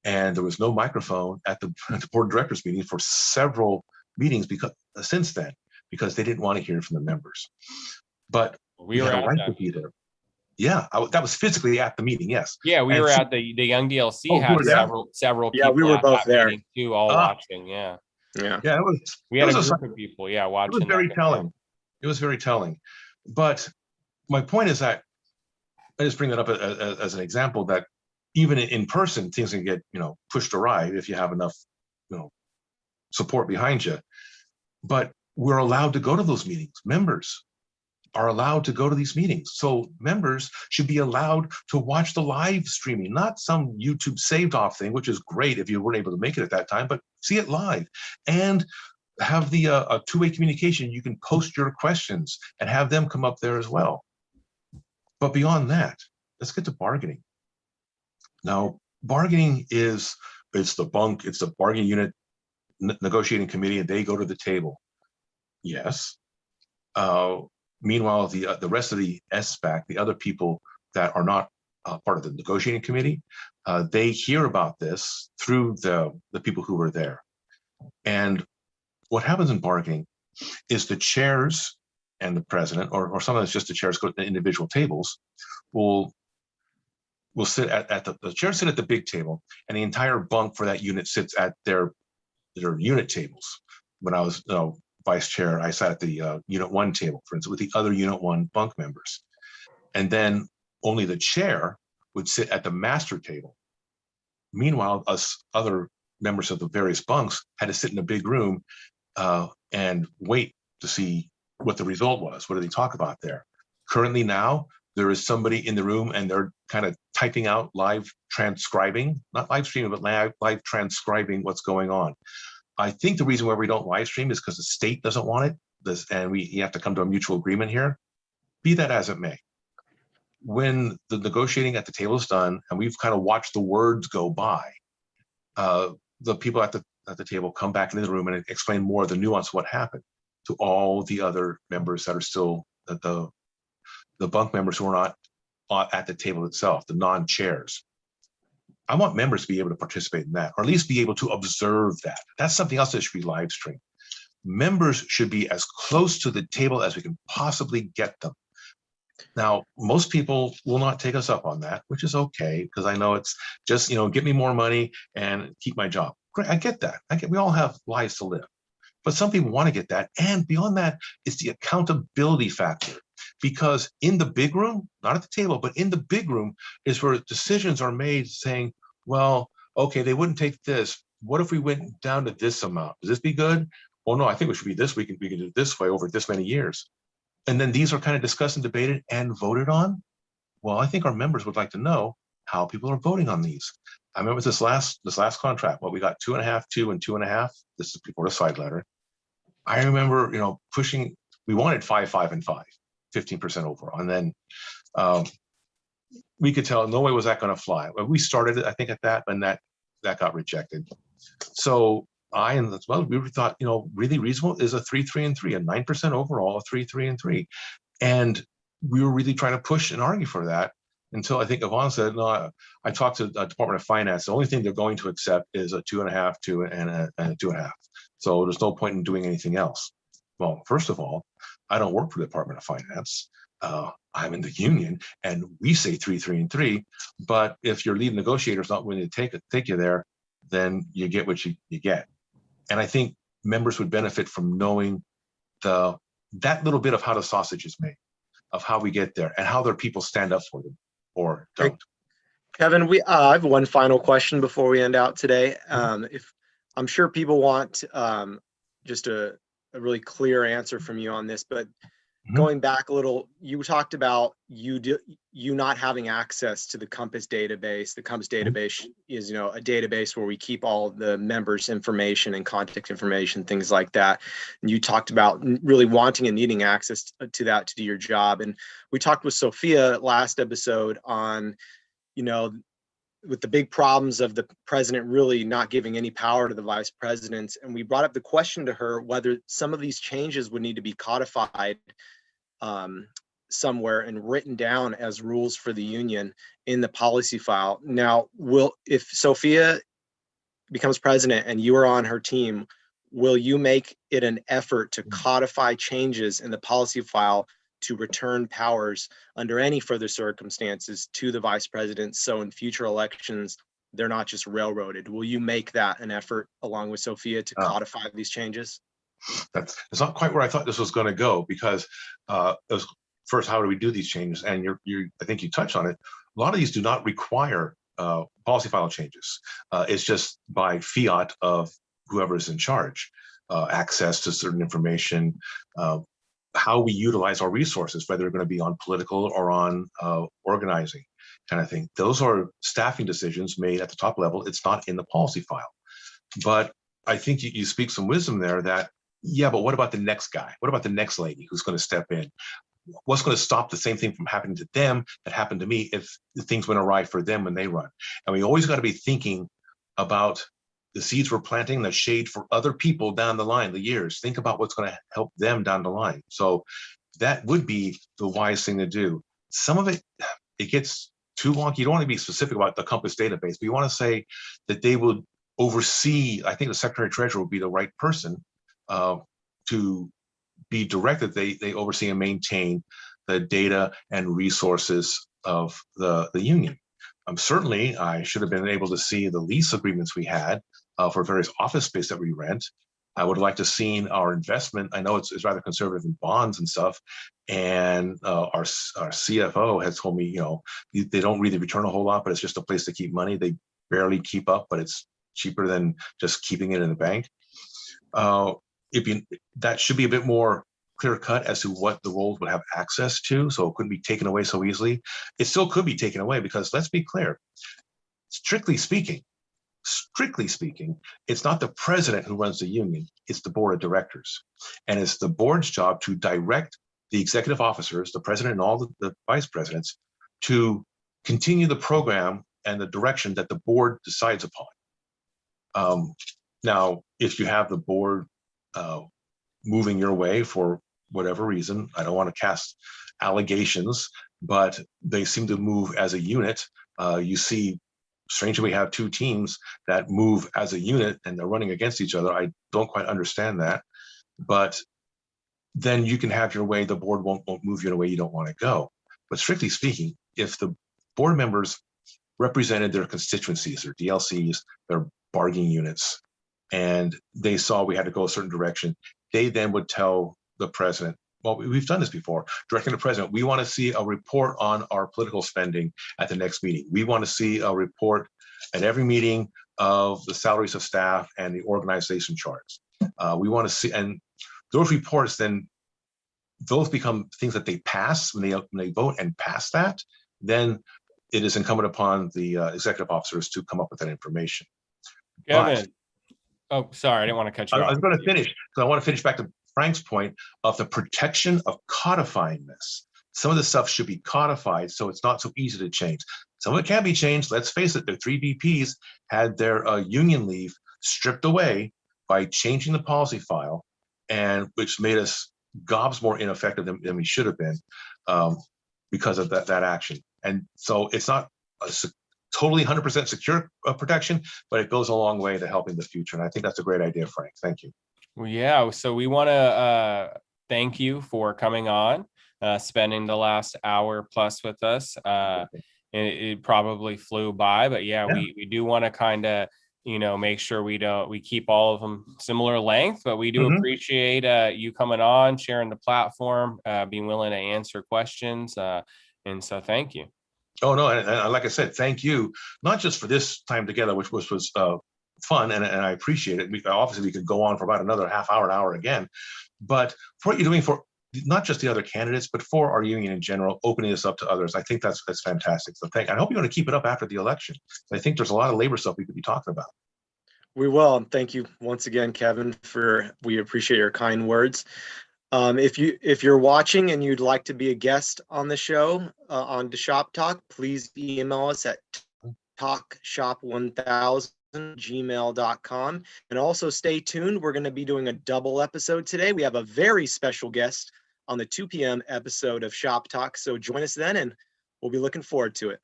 And there was no microphone at the board of directors meeting for several meetings since then, because they didn't want to hear from the members. But we had a right to be there. Yeah, that was physically at the meeting. Yes. Yeah, we were at the Young DLC had several. Yeah, people we were both there too, all watching. Yeah. Yeah. We had a group of people. Yeah, watching. It was very telling. It was very telling. But my point is that I just bring that up as an example that even in person, things can get pushed awry if you have enough support behind you. But we're allowed to go to those meetings. Members are allowed to go to these meetings. So members should be allowed to watch the live streaming, not some YouTube saved off thing, which is great if you weren't able to make it at that time, but see it live and have the two-way communication. You can post your questions and have them come up there as well. But beyond that, let's get to bargaining. Now, bargaining it's the bargaining unit negotiating committee, and they go to the table. Yes. Meanwhile, the rest of the SBAC, the other people that are not part of the negotiating committee, they hear about this through the people who were there. And what happens in bargaining is the chairs and the president, or sometimes just the chairs go to the individual tables, will sit at the chairs sit at the big table, and the entire bunk for that unit sits at their unit tables. When I was vice chair, I sat at the Unit 1 table, for instance, with the other Unit 1 bunk members. And then only the chair would sit at the master table. Meanwhile, us other members of the various bunks had to sit in a big room and wait to see what the result was. What do they talk about there? Currently now, there is somebody in the room and they're kind of typing out, live transcribing, not live streaming, but live transcribing what's going on. I think the reason why we don't live stream is because the state doesn't want it, and you have to come to a mutual agreement here. Be that as it may, when the negotiating at the table is done and we've kind of watched the words go by, the people at the table come back into the room and explain more of the nuance of what happened to all the other members that are still the bunk members who are not at the table itself, the non-chairs. I want members to be able to participate in that, or at least be able to observe that. That's something else that should be live streamed. Members should be as close to the table as we can possibly get them. Now, most people will not take us up on that, which is okay, because I know it's just, get me more money and keep my job. Great, I get that. We all have lives to live. But some people want to get that. And beyond that, it's the accountability factor. Because in the big room, not at the table, but in the big room is where decisions are made saying, well, okay, they wouldn't take this. What if we went down to this amount? Does this be good? Well, no, I think it should be this. We can do it this way over this many years. And then these are kind of discussed and debated and voted on. Well, I think our members would like to know how people are voting on these. I remember this last contract, we got 2.5, 2 and 2.5. This is before the side letter. I remember, pushing, we wanted 5, 5 and 5, 15% overall. And then we could tell no way was that going to fly. Well, we started it, I think, at that, and that got rejected. So we thought, really reasonable is a 3, 3 and 3, a 9% overall, a 3, 3 and 3. And we were really trying to push and argue for that until I think Yvonne said, no, I talked to the Department of Finance. The only thing they're going to accept is a 2.5, 2 and a 2.5. So there's no point in doing anything else. Well, first of all, I don't work for the Department of Finance. I'm in the union, and we say 3, 3 and 3. But if your lead negotiator is not willing to take you there, then you get what you get. And I think members would benefit from knowing that little bit of how the sausage is made, of how we get there, and how their people stand up for them or don't. Hey, Kevin, I have one final question before we end out today. If I'm sure people want just a really clear answer from you on this, but going back a little, you talked about you not having access to the Compass database. The Compass database is, a database where we keep all the members' information and contact information, things like that. And you talked about really wanting and needing access to that to do your job. And we talked with Sophia last episode on, with the big problems of the president really not giving any power to the vice presidents. And we brought up the question to her whether some of these changes would need to be codified somewhere and written down as rules for the union in the policy file. Now, if Sophia becomes president and you are on her team, will you make it an effort to codify changes in the policy file to return powers under any further circumstances to the vice president, so in future elections they're not just railroaded? Will you make that an effort along with Sophia to codify these changes? That's not quite where I thought this was going to go, because first, how do we do these changes? And I think you touched on it. A lot of these do not require policy file changes. It's just by fiat of whoever is in charge, access to certain information, how we utilize our resources, whether they're going to be on political or on organizing kind of thing. Those are staffing decisions made at the top level. It's not in the policy file. But I think you speak some wisdom there that, yeah, but what about the next guy? What about the next lady who's going to step in? What's going to stop the same thing from happening to them that happened to me if things went awry for them when they run? And we always got to be thinking about the seeds we're planting, the shade for other people down the line, the years. Think about what's going to help them down the line. So that would be the wise thing to do. Some of it gets too wonky. You don't want to be specific about the Compass database, but you want to say that they would oversee. I think the Secretary Treasurer would be the right person to be directed. They oversee and maintain the data and resources of the union. Certainly, I should have been able to see the lease agreements we had for various office space that we rent. I would have liked to have seen our investment. I know it's rather conservative in bonds and stuff. And our CFO has told me, they don't really return a whole lot, but it's just a place to keep money. They barely keep up, but it's cheaper than just keeping it in the bank. That should be a bit more clear cut as to what the roles would have access to, so it couldn't be taken away so easily. It still could be taken away because, let's be clear, strictly speaking, it's not the president who runs the union, it's the board of directors. And it's the board's job to direct the executive officers, the president and all the vice presidents, to continue the program and the direction that the board decides upon. Now, if you have the board moving your way for whatever reason, I don't want to cast allegations, but they seem to move as a unit. You see, strangely, we have two teams that move as a unit and they're running against each other. I don't quite understand that, but then you can have your way. The board won't move you in a way you don't want to go. But strictly speaking, if the board members represented their constituencies, their DLCs, their bargaining units, and they saw we had to go a certain direction, they then would tell the president, well, we've done this before, directing the president, we want to see a report on our political spending at the next meeting. We want to see a report at every meeting of the salaries of staff and the organization charts. We want to see, and those reports then, those become things that they pass when they vote and pass that, then it is incumbent upon the executive officers to come up with that information. Kevin, oh, sorry, I didn't want to cut you off. I was going to finish, because I want to finish back to Frank's point of the protection of codifying this. Some of the stuff should be codified so it's not so easy to change. Some of it can be changed. Let's face it, the 3 VPs had their union leave stripped away by changing the policy file, and which made us gobs more ineffective than we should have been because of that action. And so it's not a totally 100% secure protection, but it goes a long way to helping the future. And I think that's a great idea, Frank. Thank you. Well, yeah, so we want to thank you for coming on, spending the last hour plus with us. It probably flew by, but yeah. we do want to kind of, make sure we keep all of them similar length, but we do appreciate you coming on, sharing the platform, being willing to answer questions. And so thank you. Oh, no. And like I said, thank you, not just for this time together, which was fun, and I appreciate it. Obviously, we could go on for about another half hour, an hour again, but for what you're doing for not just the other candidates, but for our union in general, opening this up to others, I think that's fantastic. So I hope you're going to keep it up after the election. I think there's a lot of labor stuff we could be talking about. We will. And thank you once again, Kevin, we appreciate your kind words. If you're watching and you'd like to be a guest on the show, on the Shop Talk, please email us at talkshop1000@gmail.com. And also stay tuned. We're going to be doing a double episode today. We have a very special guest on the 2 p.m. episode of Shop Talk. So join us then, and we'll be looking forward to it.